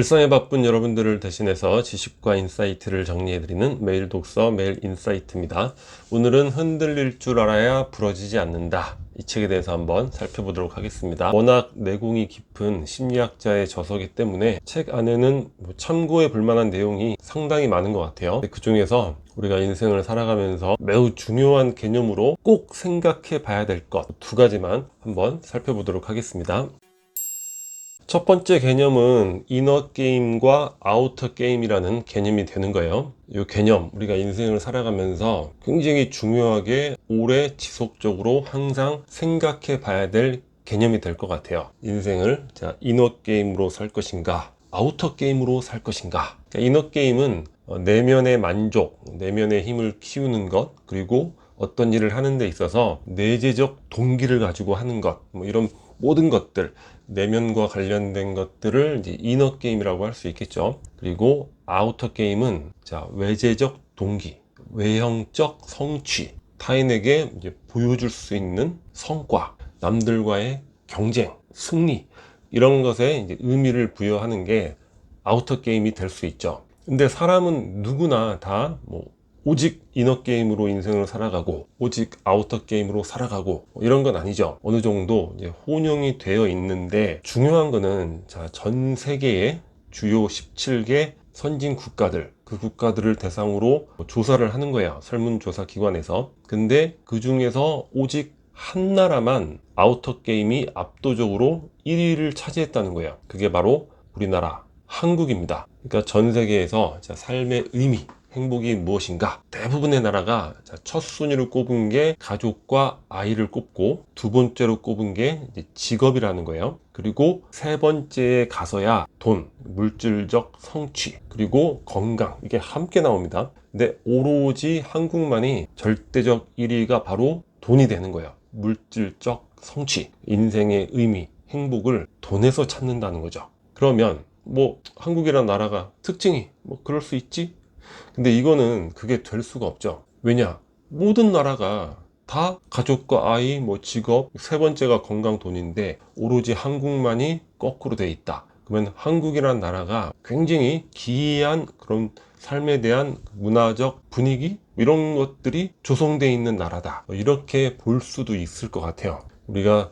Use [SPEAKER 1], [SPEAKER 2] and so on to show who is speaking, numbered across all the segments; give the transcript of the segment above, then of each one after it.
[SPEAKER 1] 일상에 바쁜 여러분들을 대신해서 지식과 인사이트를 정리해드리는 매일 독서 매일 인사이트입니다. 오늘은 흔들릴 줄 알아야 부러지지 않는다. 이 책에 대해서 한번 살펴보도록 하겠습니다. 워낙 내공이 깊은 심리학자의 저서이기 때문에 책 안에는 참고해 볼 만한 내용이 상당히 많은 것 같아요. 그 중에서 우리가 인생을 살아가면서 매우 중요한 개념으로 꼭 생각해 봐야 될 것 두 가지만 한번 살펴보도록 하겠습니다. 첫 번째 개념은 이너 게임과 아우터 게임이라는 개념이 되는 거예요. 이 개념, 우리가 인생을 살아가면서 굉장히 중요하게 오래 지속적으로 항상 생각해 봐야 될 개념이 될 것 같아요. 인생을 이너 게임으로 살 것인가, 아우터 게임으로 살 것인가. 이너 게임은 내면의 만족, 내면의 힘을 키우는 것, 그리고 어떤 일을 하는 데 있어서 내재적 동기를 가지고 하는 것, 이런 모든 것들, 내면과 관련된 것들을 이제 이너 게임이라고 할 수 있겠죠. 그리고 아우터 게임은 외재적 동기, 외형적 성취, 타인에게 이제 보여줄 수 있는 성과, 남들과의 경쟁, 승리, 이런 것에 이제 의미를 부여하는 게 아우터 게임이 될 수 있죠. 근데 사람은 누구나 다 오직 이너 게임으로 인생을 살아가고 오직 아우터 게임으로 살아가고 이런 건 아니죠. 어느 정도 이제 혼용이 되어 있는데, 중요한 거는 전 세계의 주요 17개 선진 국가들, 그 국가들을 대상으로 조사를 하는 거야, 설문조사 기관에서. 근데 그 중에서 오직 한 나라만 아우터 게임이 압도적으로 1위를 차지했다는 거예요. 그게 바로 우리나라 한국입니다. 그러니까 전 세계에서 삶의 의미, 행복이 무엇인가, 대부분의 나라가 첫 순위를 꼽은 게 가족과 아이를 꼽고, 두 번째로 꼽은 게 이제 직업이라는 거예요. 그리고 세 번째에 가서야 돈, 물질적 성취, 그리고 건강, 이게 함께 나옵니다. 근데 오로지 한국만이 절대적 1위가 바로 돈이 되는 거예요. 물질적 성취, 인생의 의미, 행복을 돈에서 찾는다는 거죠. 그러면 한국이라는 나라가 특징이 그럴 수 있지? 근데 이거는 그게 될 수가 없죠. 왜냐? 모든 나라가 다 가족과 아이, 직업, 세 번째가 건강, 돈인데 오로지 한국만이 거꾸로 돼 있다. 그러면 한국이라는 나라가 굉장히 기이한 그런 삶에 대한 문화적 분위기, 이런 것들이 조성되어 있는 나라다, 이렇게 볼 수도 있을 것 같아요. 우리가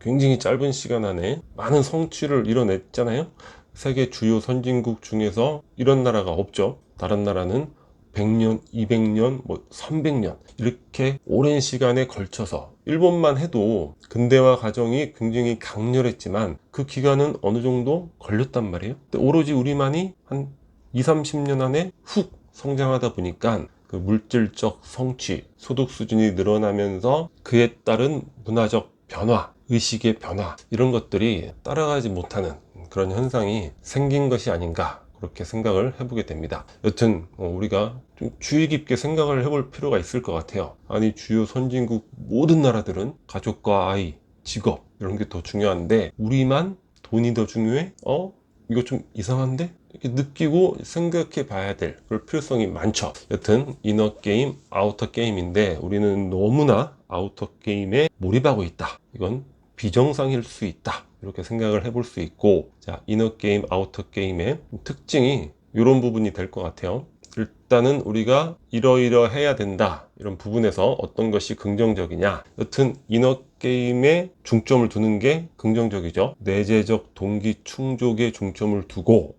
[SPEAKER 1] 굉장히 짧은 시간 안에 많은 성취를 이뤄냈잖아요. 세계 주요 선진국 중에서 이런 나라가 없죠. 다른 나라는 100년, 200년, 300년 이렇게 오랜 시간에 걸쳐서, 일본만 해도 근대화 과정이 굉장히 강렬했지만 그 기간은 어느 정도 걸렸단 말이에요. 근데 오로지 우리만이 한 2, 30년 안에 훅 성장하다 보니까 그 물질적 성취, 소득 수준이 늘어나면서 그에 따른 문화적 변화, 의식의 변화, 이런 것들이 따라가지 못하는 그런 현상이 생긴 것이 아닌가, 그렇게 생각을 해보게 됩니다. 여튼 우리가 좀 주의 깊게 생각을 해볼 필요가 있을 것 같아요. 아니, 주요 선진국 모든 나라들은 가족과 아이, 직업, 이런 게 더 중요한데 우리만 돈이 더 중요해? 이거 좀 이상한데? 이렇게 느끼고 생각해 봐야 될 그럴 필요성이 많죠. 여튼 이너 게임, 아우터 게임인데 우리는 너무나 아우터 게임에 몰입하고 있다. 이건 비정상일 수 있다, 이렇게 생각을 해볼 수 있고, 이너 게임, 아우터 게임의 특징이 이런 부분이 될 것 같아요. 일단은 우리가 이러이러해야 된다, 이런 부분에서 어떤 것이 긍정적이냐. 여튼 이너 게임에 중점을 두는 게 긍정적이죠. 내재적 동기 충족에 중점을 두고,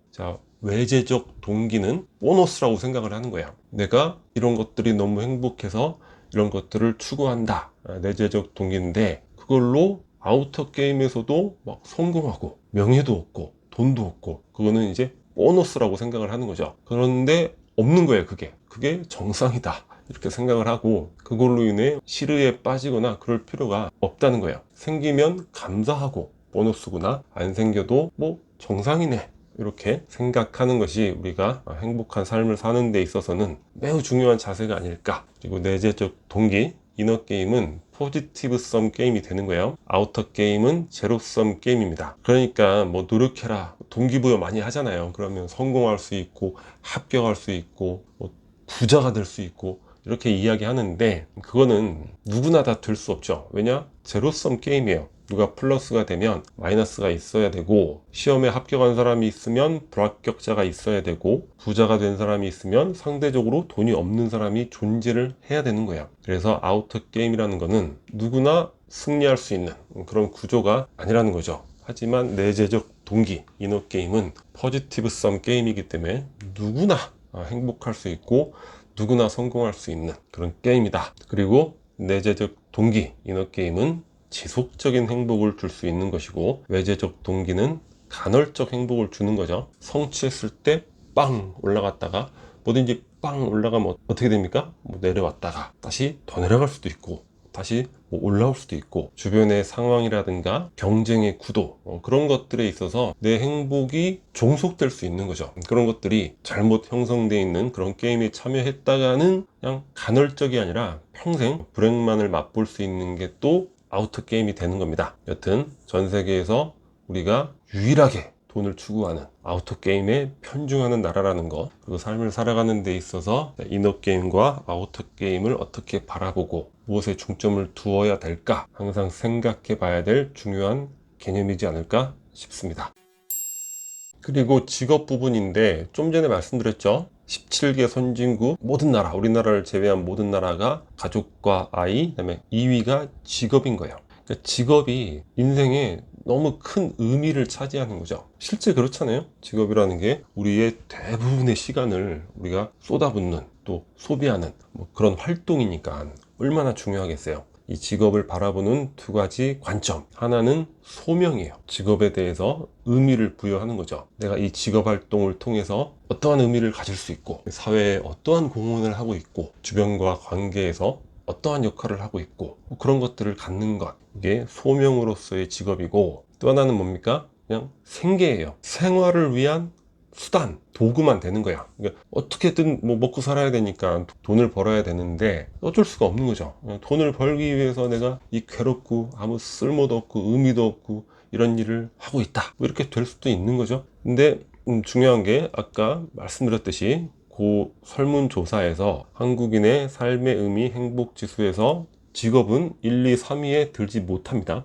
[SPEAKER 1] 외재적 동기는 보너스라고 생각을 하는 거야. 내가 이런 것들이 너무 행복해서 이런 것들을 추구한다, 내재적 동기인데, 그걸로 아우터 게임에서도 성공하고 명예도 얻고 돈도 얻고, 그거는 이제 보너스라고 생각을 하는 거죠. 그런데 없는 거예요. 그게 정상이다, 이렇게 생각을 하고, 그걸로 인해 시르에 빠지거나 그럴 필요가 없다는 거예요. 생기면 감사하고 보너스구나, 안 생겨도 정상이네, 이렇게 생각하는 것이 우리가 행복한 삶을 사는 데 있어서는 매우 중요한 자세가 아닐까. 그리고 내재적 동기, 이너 게임은 포지티브 썸 게임이 되는 거예요. 아우터 게임은 제로 썸 게임입니다. 그러니까 노력해라, 동기부여 많이 하잖아요. 그러면 성공할 수 있고 합격할 수 있고 부자가 될 수 있고 이렇게 이야기하는데 그거는 누구나 다 될 수 없죠. 왜냐? 제로섬 게임이에요. 누가 플러스가 되면 마이너스가 있어야 되고, 시험에 합격한 사람이 있으면 불합격자가 있어야 되고, 부자가 된 사람이 있으면 상대적으로 돈이 없는 사람이 존재를 해야 되는 거예요. 그래서 아우터 게임이라는 거는 누구나 승리할 수 있는 그런 구조가 아니라는 거죠. 하지만 내재적 동기, 이너 게임은 포지티브 썸 게임이기 때문에 누구나 행복할 수 있고 누구나 성공할 수 있는 그런 게임이다. 그리고 내재적 동기, 이너 게임은 지속적인 행복을 줄 수 있는 것이고, 외재적 동기는 간헐적 행복을 주는 거죠. 성취했을 때 빵 올라갔다가 뭐든지 빵 올라가면 어떻게 됩니까? 뭐 내려왔다가 다시 더 내려갈 수도 있고, 다시 뭐 올라올 수도 있고, 주변의 상황이라든가 경쟁의 구도, 그런 것들에 있어서 내 행복이 종속될 수 있는 거죠. 그런 것들이 잘못 형성되어 있는 그런 게임에 참여했다가는 그냥 간헐적이 아니라 평생 불행만을 맛볼 수 있는 게 또 아우터 게임이 되는 겁니다. 여튼 전 세계에서 우리가 유일하게 돈을 추구하는 아우터 게임에 편중하는 나라라는 거, 그리고 삶을 살아가는 데 있어서 이너 게임과 아우터 게임을 어떻게 바라보고 무엇에 중점을 두어야 될까 항상 생각해 봐야 될 중요한 개념이지 않을까 싶습니다. 그리고 직업 부분인데, 좀 전에 말씀드렸죠. 17개 선진국 모든 나라, 우리나라를 제외한 모든 나라가 가족과 아이, 그다음에 2위가 직업인 거예요. 그러니까 직업이 인생에 너무 큰 의미를 차지하는 거죠. 실제 그렇잖아요. 직업이라는 게 우리의 대부분의 시간을 우리가 쏟아붓는, 또 소비하는 그런 활동이니까 얼마나 중요하겠어요. 이 직업을 바라보는 두 가지 관점, 하나는 소명이에요. 직업에 대해서 의미를 부여하는 거죠. 내가 이 직업 활동을 통해서 어떠한 의미를 가질 수 있고, 사회에 어떠한 공헌을 하고 있고, 주변과 관계에서 어떠한 역할을 하고 있고, 그런 것들을 갖는 것, 이게 소명으로서의 직업이고, 또 하나는 뭡니까? 그냥 생계예요. 생활을 위한 수단, 도구만 되는 거야. 그러니까 어떻게든 뭐 먹고 살아야 되니까 돈을 벌어야 되는데 어쩔 수가 없는 거죠. 돈을 벌기 위해서 내가 이 괴롭고 아무 쓸모도 없고 의미도 없고 이런 일을 하고 있다, 뭐 이렇게 될 수도 있는 거죠. 근데 중요한 게 아까 말씀드렸듯이 그 설문조사에서 한국인의 삶의 의미 행복 지수에서 직업은 1, 2, 3위에 들지 못합니다.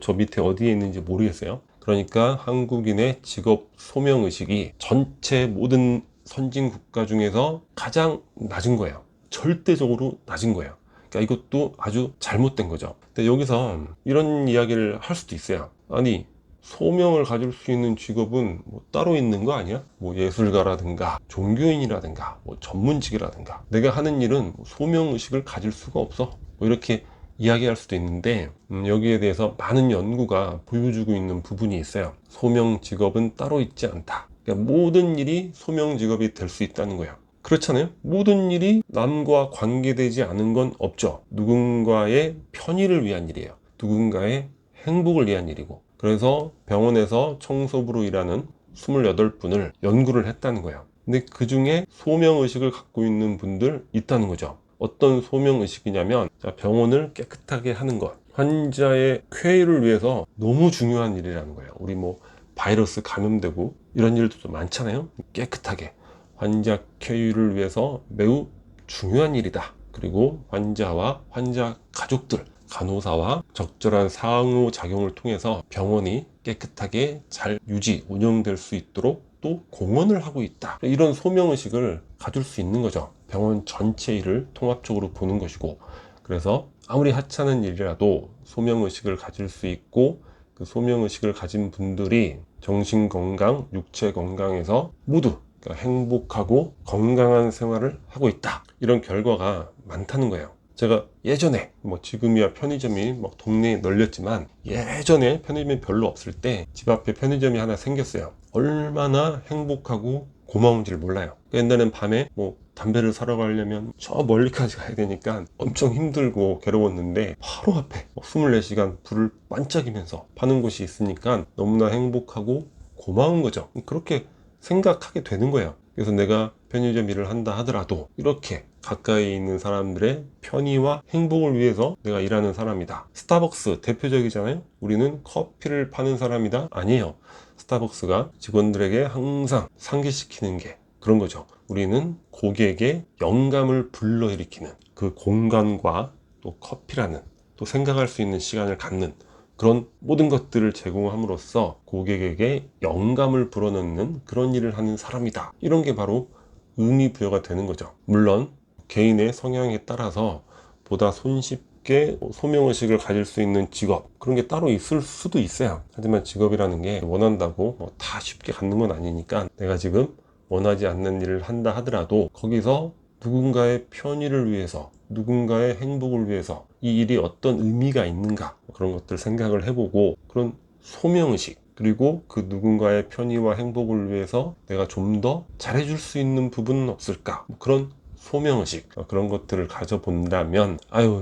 [SPEAKER 1] 저 밑에 어디에 있는지 모르겠어요. 그러니까 한국인의 직업 소명의식이 전체 모든 선진 국가 중에서 가장 낮은 거예요. 절대적으로 낮은 거예요. 그러니까 이것도 아주 잘못된 거죠. 근데 여기서 이런 이야기를 할 수도 있어요. 아니, 소명을 가질 수 있는 직업은 뭐 따로 있는 거 아니야? 뭐 예술가라든가 종교인이라든가 뭐 전문직이라든가, 내가 하는 일은 소명의식을 가질 수가 없어, 뭐 이렇게 이야기할 수도 있는데, 여기에 대해서 많은 연구가 보여주고 있는 부분이 있어요. 소명 직업은 따로 있지 않다. 그러니까 모든 일이 소명 직업이 될 수 있다는 거예요. 그렇잖아요. 모든 일이 남과 관계되지 않은 건 없죠. 누군가의 편의를 위한 일이에요. 누군가의 행복을 위한 일이고. 그래서 병원에서 청소부로 일하는 28분을 연구를 했다는 거예요. 근데 그 중에 소명의식을 갖고 있는 분들 있다는 거죠. 어떤 소명의식이냐면, 병원을 깨끗하게 하는 것, 환자의 쾌유를 위해서 너무 중요한 일이라는 거예요. 우리 뭐 바이러스 감염되고 이런 일도 많잖아요. 깨끗하게 환자 쾌유를 위해서 매우 중요한 일이다. 그리고 환자와 환자 가족들, 간호사와 적절한 상호작용을 통해서 병원이 깨끗하게 잘 유지, 운영될 수 있도록 또 공헌을 하고 있다. 이런 소명의식을 가질 수 있는 거죠. 병원 전체 일을 통합적으로 보는 것이고, 그래서 아무리 하찮은 일이라도 소명의식을 가질 수 있고, 그 소명의식을 가진 분들이 정신건강, 육체건강에서 모두 행복하고 건강한 생활을 하고 있다. 이런 결과가 많다는 거예요. 제가 예전에, 뭐 지금이야 편의점이 막 동네에 널렸지만, 예전에 편의점이 별로 없을 때 집 앞에 편의점이 하나 생겼어요. 얼마나 행복하고 고마운지를 몰라요. 옛날엔 밤에 뭐 담배를 사러 가려면 저 멀리까지 가야 되니까 엄청 힘들고 괴로웠는데, 바로 앞에 24시간 불을 반짝이면서 파는 곳이 있으니까 너무나 행복하고 고마운 거죠. 그렇게 생각하게 되는 거예요. 그래서 내가 편의점 일을 한다 하더라도 이렇게 가까이 있는 사람들의 편의와 행복을 위해서 내가 일하는 사람이다. 스타벅스 대표적이잖아요. 우리는 커피를 파는 사람이다? 아니에요. 스타벅스가 직원들에게 항상 상기시키는 게 그런 거죠. 우리는 고객의 영감을 불러일으키는 그 공간과 또 커피라는 또 생각할 수 있는 시간을 갖는 그런 모든 것들을 제공함으로써 고객에게 영감을 불어넣는 그런 일을 하는 사람이다. 이런 게 바로 의미 부여가 되는 거죠. 물론 개인의 성향에 따라서 보다 손쉽게 소명의식을 가질 수 있는 직업, 그런 게 따로 있을 수도 있어요. 하지만 직업이라는 게 원한다고 다 쉽게 갖는 건 아니니까 내가 지금 원하지 않는 일을 한다 하더라도 거기서 누군가의 편의를 위해서, 누군가의 행복을 위해서 이 일이 어떤 의미가 있는가, 그런 것들 생각을 해보고, 그런 소명의식, 그리고 그 누군가의 편의와 행복을 위해서 내가 좀 더 잘해줄 수 있는 부분은 없을까, 그런 소명의식, 그런 것들을 가져본다면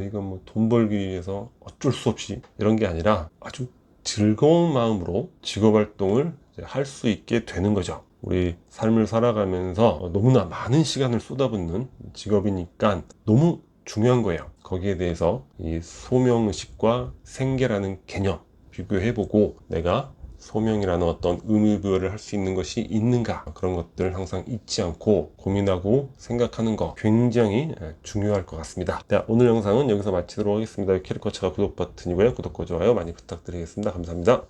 [SPEAKER 1] 이건 뭐 돈 벌기 위해서 어쩔 수 없이 이런 게 아니라 아주 즐거운 마음으로 직업활동을 할 수 있게 되는 거죠. 우리 삶을 살아가면서 너무나 많은 시간을 쏟아붓는 직업이니까 너무 중요한 거예요. 거기에 대해서 이 소명의식과 생계라는 개념 비교해보고 내가 소명이라는 어떤 의미부여를 할 수 있는 것이 있는가, 그런 것들을 항상 잊지 않고 고민하고 생각하는 거 굉장히 중요할 것 같습니다. 자, 오늘 영상은 여기서 마치도록 하겠습니다. 캐릭터차가 구독 버튼이고요. 구독과 좋아요 많이 부탁드리겠습니다. 감사합니다.